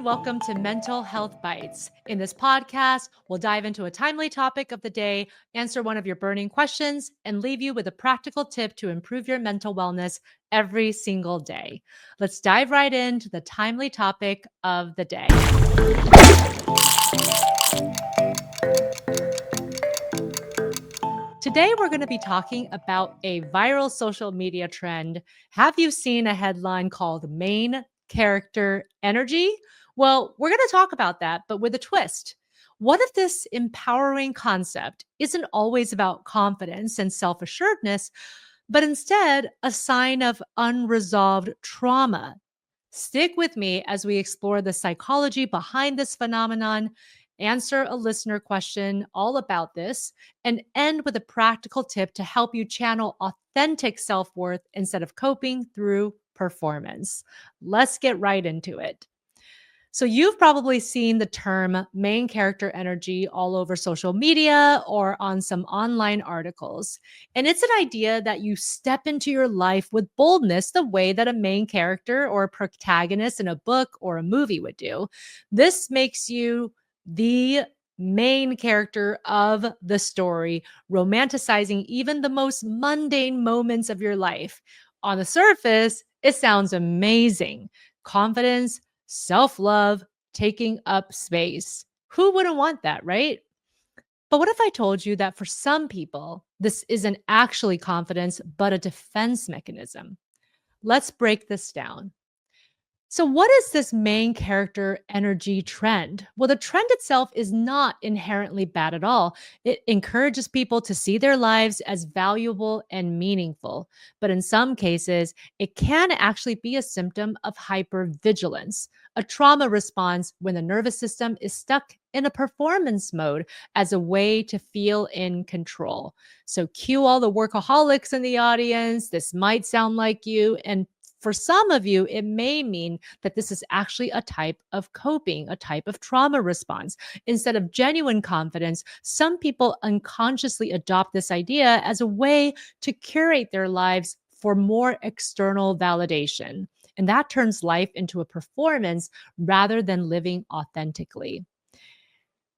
welcome to Mental Health Bites. In this podcast, we'll dive into a timely topic of the day, answer one of your burning questions, and leave you with a practical tip to improve your mental wellness every single day. Let's dive right into the timely topic of the day. Today, we're going to be talking about a viral social media trend. Have you seen a headline called Main Character Energy? Well, we're going to talk about that, but with a twist. What if this empowering concept isn't always about confidence and self assuredness, but instead a sign of unresolved trauma? Stick with me as we explore the psychology behind this phenomenon, answer a listener question all about this, and end with a practical tip to help you channel authentic self worth instead of coping through performance. Let's get right into it. So, you've probably seen the term main character energy all over social media or on some online articles. And it's an idea that you step into your life with boldness the way that a main character or a protagonist in a book or a movie would do. This makes you the main character of the story, romanticizing even the most mundane moments of your life. On the surface, it sounds amazing. Confidence, self-love, taking up space. Who wouldn't want that, right? But what if I told you that for some people, this isn't actually confidence, but a defense mechanism? Let's break this down. So, what is this main character energy trend? Well, the trend itself is not inherently bad at all. It encourages people to see their lives as valuable and meaningful. But in some cases, it can actually be a symptom of hypervigilance, a trauma response when the nervous system is stuck in a performance mode as a way to feel in control. So, cue all the workaholics in the audience. This might sound like you. And for some of you, it may mean that this is actually a type of coping, a type of trauma response. Instead of genuine confidence, some people unconsciously adopt this idea as a way to curate their lives for more external validation. And that turns life into a performance rather than living authentically.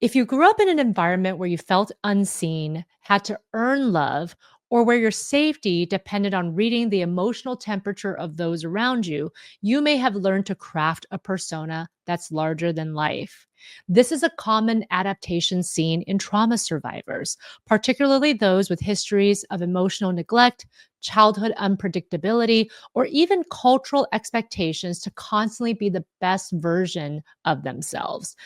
If you grew up in an environment where you felt unseen, had to earn love, or where your safety depended on reading the emotional temperature of those around you, you may have learned to craft a persona that's larger than life. This is a common adaptation seen in trauma survivors, particularly those with histories of emotional neglect, childhood unpredictability, or even cultural expectations to constantly be the best version of themselves.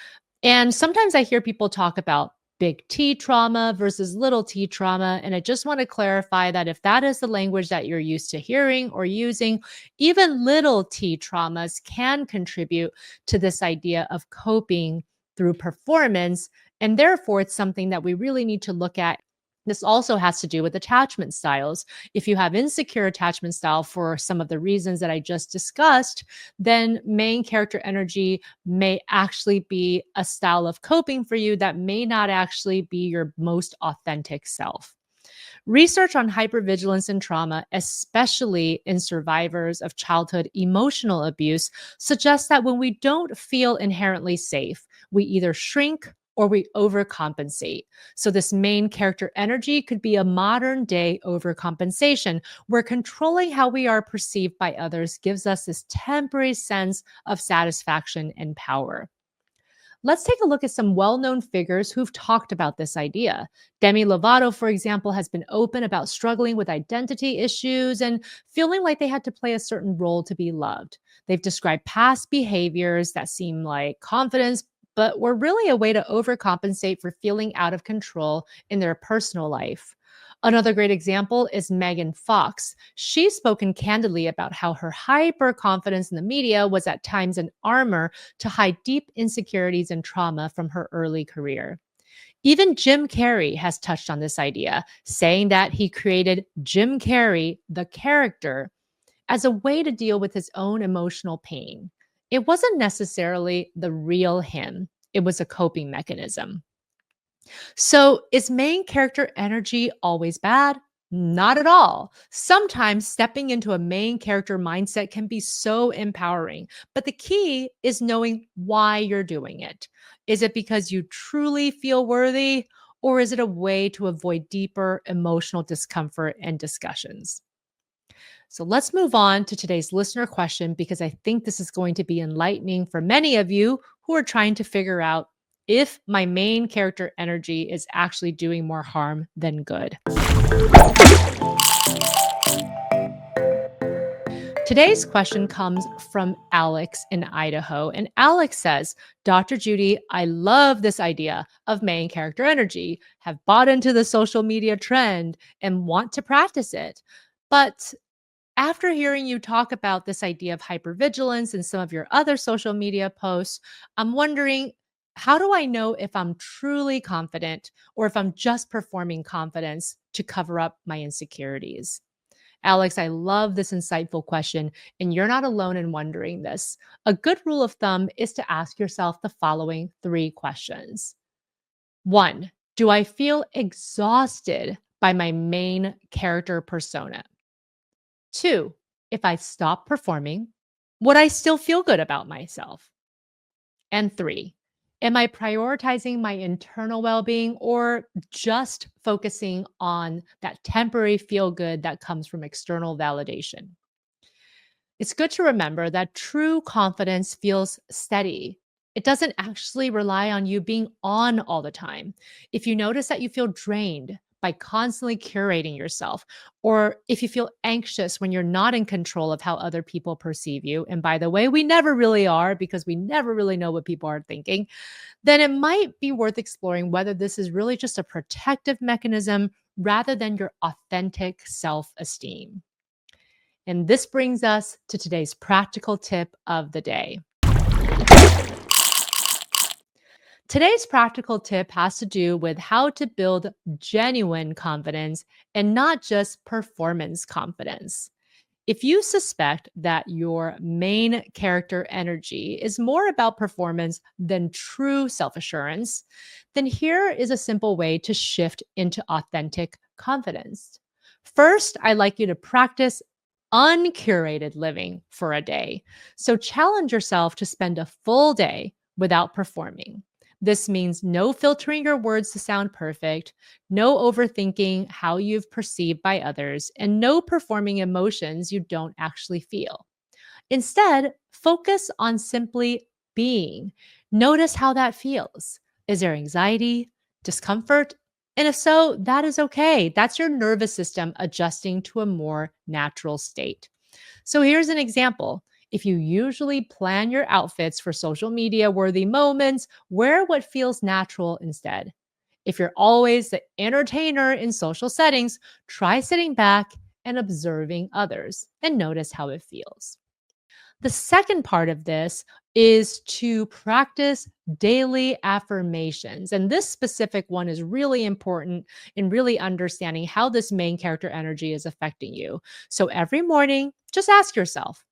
And sometimes I hear people talk about big T trauma versus little t trauma. And I just want to clarify that if that is the language that you're used to hearing or using, even little t traumas can contribute to this idea of coping through performance. And therefore, it's something that we really need to look at. This also has to do with attachment styles. If you have insecure attachment style for some of the reasons that I just discussed, then main character energy may actually be a style of coping for you that may not actually be your most authentic self. Research on hypervigilance and trauma, especially in survivors of childhood emotional abuse, suggests that when we don't feel inherently safe, we either shrink or we overcompensate. So, this main character energy could be a modern day overcompensation, where controlling how we are perceived by others gives us this temporary sense of satisfaction and power. Let's take a look at some well known figures who've talked about this idea. Demi Lovato, for example, has been open about struggling with identity issues and feeling like they had to play a certain role to be loved. They've described past behaviors that seem like confidence, but were really a way to overcompensate for feeling out of control in their personal life. Another great example is Megan Fox. She's spoken candidly about how her hyper confidence in the media was at times an armor to hide deep insecurities and trauma from her early career. Even Jim Carrey has touched on this idea, saying that he created Jim Carrey, the character, as a way to deal with his own emotional pain. It wasn't necessarily the real him, it was a coping mechanism. So, is main character energy always bad? Not at all. Sometimes stepping into a main character mindset can be so empowering, but the key is knowing why you're doing it. Is it because you truly feel worthy, or is it a way to avoid deeper emotional discomfort and discussions? So let's move on to today's listener question because I think this is going to be enlightening for many of you who are trying to figure out if my main character energy is actually doing more harm than good. Today's question comes from Alex in Idaho. And Alex says, Dr. Judy, I love this idea of main character energy, have bought into the social media trend, and want to practice it. But after hearing you talk about this idea of hypervigilance and some of your other social media posts, I'm wondering, how do I know if I'm truly confident or if I'm just performing confidence to cover up my insecurities? Alex, I love this insightful question, and you're not alone in wondering this. A good rule of thumb is to ask yourself the following three questions. One, do I feel exhausted by my main character persona? Two, if I stop performing, would I still feel good about myself? And three, am I prioritizing my internal well being or just focusing on that temporary feel good that comes from external validation? It's good to remember that true confidence feels steady. It doesn't actually rely on you being on all the time. If you notice that you feel drained by constantly curating yourself, or if you feel anxious when you're not in control of how other people perceive you, and by the way, we never really are because we never really know what people are thinking, then it might be worth exploring whether this is really just a protective mechanism rather than your authentic self esteem. And this brings us to today's practical tip of the day. Today's practical tip has to do with how to build genuine confidence and not just performance confidence. If you suspect that your main character energy is more about performance than true self assurance, then here is a simple way to shift into authentic confidence. First, I'd like you to practice uncurated living for a day. So challenge yourself to spend a full day without performing. This means no filtering your words to sound perfect, no overthinking how you've perceived by others, and no performing emotions you don't actually feel. Instead, focus on simply being. Notice how that feels. Is there anxiety, discomfort? And if so, that is okay. That's your nervous system adjusting to a more natural state. So here's an example. If you usually plan your outfits for social media worthy moments, wear what feels natural instead. If you're always the entertainer in social settings, try sitting back and observing others and notice how it feels. The second part of this is to practice daily affirmations. And this specific one is really important in really understanding how this main character energy is affecting you. So every morning, just ask yourself,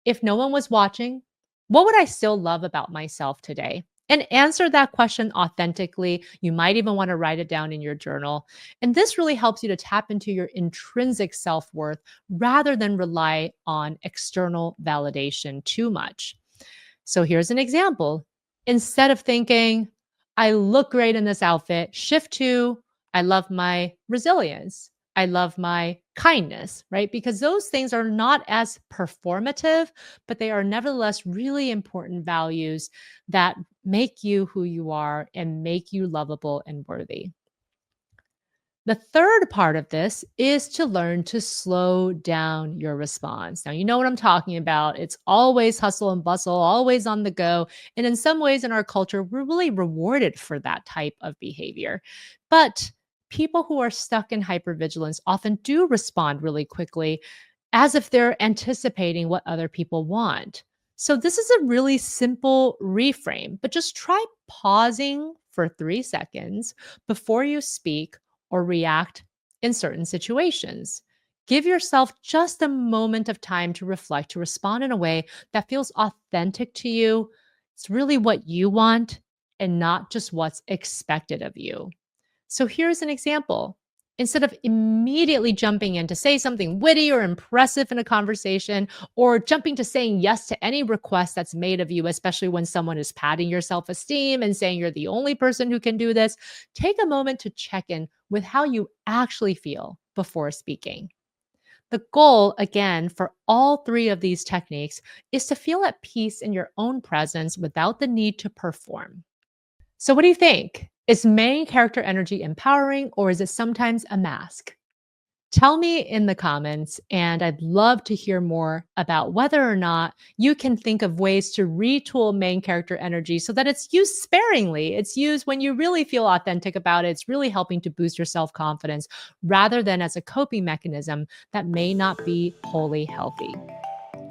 if no one was watching, what would I still love about myself today? And answer that question authentically. You might even want to write it down in your journal. And this really helps you to tap into your intrinsic self worth rather than rely on external validation too much. So here's an example. Instead of thinking, I look great in this outfit, shift to, I love my resilience. I love my kindness, right? Because those things are not as performative, but they are nevertheless really important values that make you who you are and make you lovable and worthy. The third part of this is to learn to slow down your response. Now, you know what I'm talking about. It's always hustle and bustle, always on the go. And in some ways in our culture, we're really rewarded for that type of behavior. But people who are stuck in hypervigilance often do respond really quickly as if they're anticipating what other people want. So, this is a really simple reframe, but just try pausing for 3 seconds before you speak or react in certain situations. Give yourself just a moment of time to reflect, to respond in a way that feels authentic to you. It's really what you want and not just what's expected of you. So here's an example. Instead of immediately jumping in to say something witty or impressive in a conversation, or jumping to saying yes to any request that's made of you, especially when someone is patting your self esteem and saying you're the only person who can do this, take a moment to check in with how you actually feel before speaking. The goal, again, for all three of these techniques is to feel at peace in your own presence without the need to perform. So, what do you think? Is main character energy empowering or is it sometimes a mask? Tell me in the comments, and I'd love to hear more about whether or not you can think of ways to retool main character energy so that it's used sparingly. It's used when you really feel authentic about it. It's really helping to boost your self confidence rather than as a coping mechanism that may not be wholly healthy.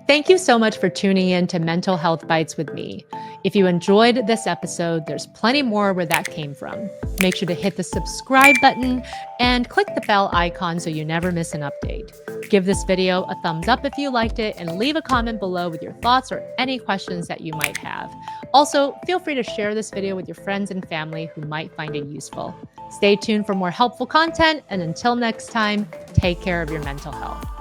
Thank you so much for tuning in to Mental Health Bites with me. If you enjoyed this episode, there's plenty more where that came from. Make sure to hit the subscribe button and click the bell icon so you never miss an update. Give this video a thumbs up if you liked it and leave a comment below with your thoughts or any questions that you might have. Also, feel free to share this video with your friends and family who might find it useful. Stay tuned for more helpful content, and until next time, take care of your mental health.